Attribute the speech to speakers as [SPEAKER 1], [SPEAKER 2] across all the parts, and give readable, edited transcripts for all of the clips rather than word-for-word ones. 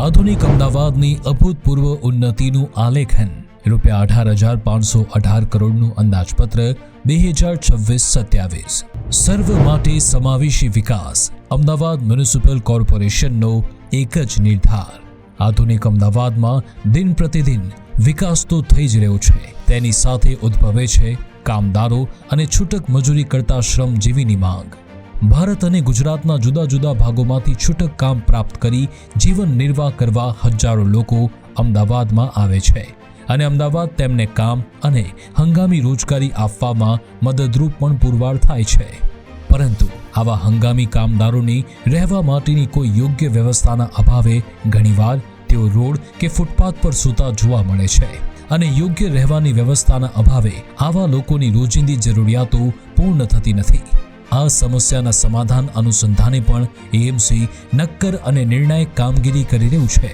[SPEAKER 1] આધુનિક અમદાવાદની અભૂતપૂર્વ ઉન્નતિનું આલેખન ₹18,518 કરોડનું અંદાજપત્ર 2026-27 સર્વ માટે સમાવેશી વિકાસ અમદાવાદ મ્યુનિસિપલ કોર્પોરેશનનો એક જ નિર્ધાર। આધુનિક અમદાવાદમાં દિન પ્રતિદિન વિકાસ તો થઈ જ રહ્યો છે, તેની સાથે ઉદ્ભવે છે કામદારો અને છૂટક મજૂરી કરતા શ્રમજીવીની માંગ। ભારત અને ગુજરાતના જુદા જુદા ભાગોમાંથી છૂટક કામ પ્રાપ્ત કરી જીવન નિર્વાહ કરવા હજારો લોકો અમદાવાદમાં આવે છે અને અમદાવાદ તેમને કામ અને હંગામી રોજગારી આપવામાં મદદરૂપ પણ પુરવાર થાય છે, પરંતુ આવા હંગામી કામદારોની રહેવા માટેની કોઈ યોગ્ય વ્યવસ્થાના અભાવે ઘણીવાર તેઓ રોડ કે ફૂટપાથ પર સૂતા જોવા મળે છે અને યોગ્ય રહેવાની વ્યવસ્થાના અભાવે આવા લોકોની રોજિંદી જરૂરિયાતો પૂર્ણ થતી નથી। આ સમસ્યાના સમાધાન અનુસંધાને પણ એએમસી નક્કર અને નિર્ણાયક કામગીરી કરી રહ્યું છે।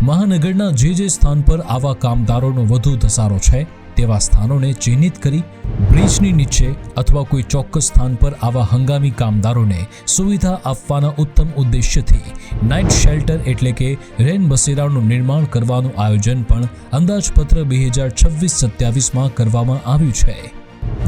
[SPEAKER 1] મહાનગરના જે સ્થાન પર આવા કામદારોનો વધુ ધસારો છે તેવા સ્થાનોને ચિહ્નિત કરી બ્રિજની નીચે અથવા કોઈ ચોક્કસ સ્થાન પર આવા હંગામી કામદારોને સુવિધા આપવાના ઉત્તમ ઉદ્દેશ્યથી નાઇટ શેલ્ટર એટલે કે રેન બસેરાનું નિર્માણ કરવાનું આયોજન પણ અંદાજપત્ર 2026-27માં કરવામાં આવ્યું છે,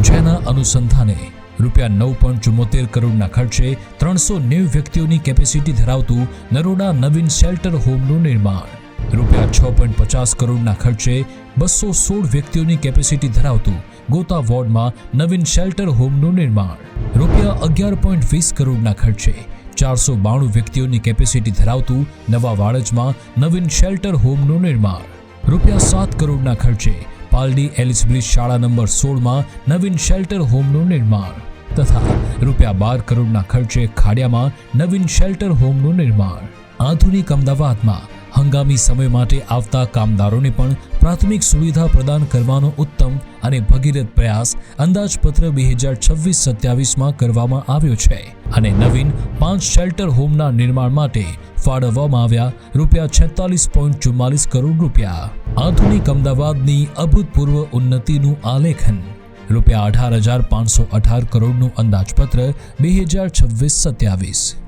[SPEAKER 1] જેના અનુસંધાને ₹9.74 કરોડના ખર્ચે 390 વ્યક્તિઓની કેપેસિટી ધરાવતું નરોડા નવીન શેલ્ટર હોમનું નિર્માણ, ₹6.50 કરોડના ખર્ચે 216 વ્યક્તિઓની કેપેસિટી ધરાવતું ગોતા વોર્ડમાં નવીન શેલ્ટર હોમનું નિર્માણ, ₹11.20 કરોડના ખર્ચે 492 વ્યક્તિઓની કેપેસિટી ધરાવતું નવા વાડજમાં નવીન શેલ્ટર હોમનું નિર્માણ, ₹7 કરોડના ખર્ચે પાલડી એલિસ બ્રિજ શાળા નંબર 16માં નવીન શેલ્ટર હોમનું નિર્માણ તથા ₹12 કરોડના ખર્ચે ખાડિયામાં નવીન શેલ્ટર હોમનું નિર્માણ। આધુનિક અમદાવાદમાં હંગામી સમય માટે આવતા કામદારોને પણ પ્રાથમિક સુવિધા પ્રદાન કરવાનો ઉત્તમ અને ભગીરથ પ્રયાસ અંદાજપત્ર 2026-27માં કરવામાં આવ્યો છે અને નવીન 5 શેલ્ટર હોમના નિર્માણ માટે ફાળવવામાં આવ્યા ₹46.44 કરોડ। આધુનિક અમદાવાદની અભૂતપૂર્વ ઉન્નતિનું આલેખન ₹18,518 કરોડનું અંદાજપત્ર 2026-27।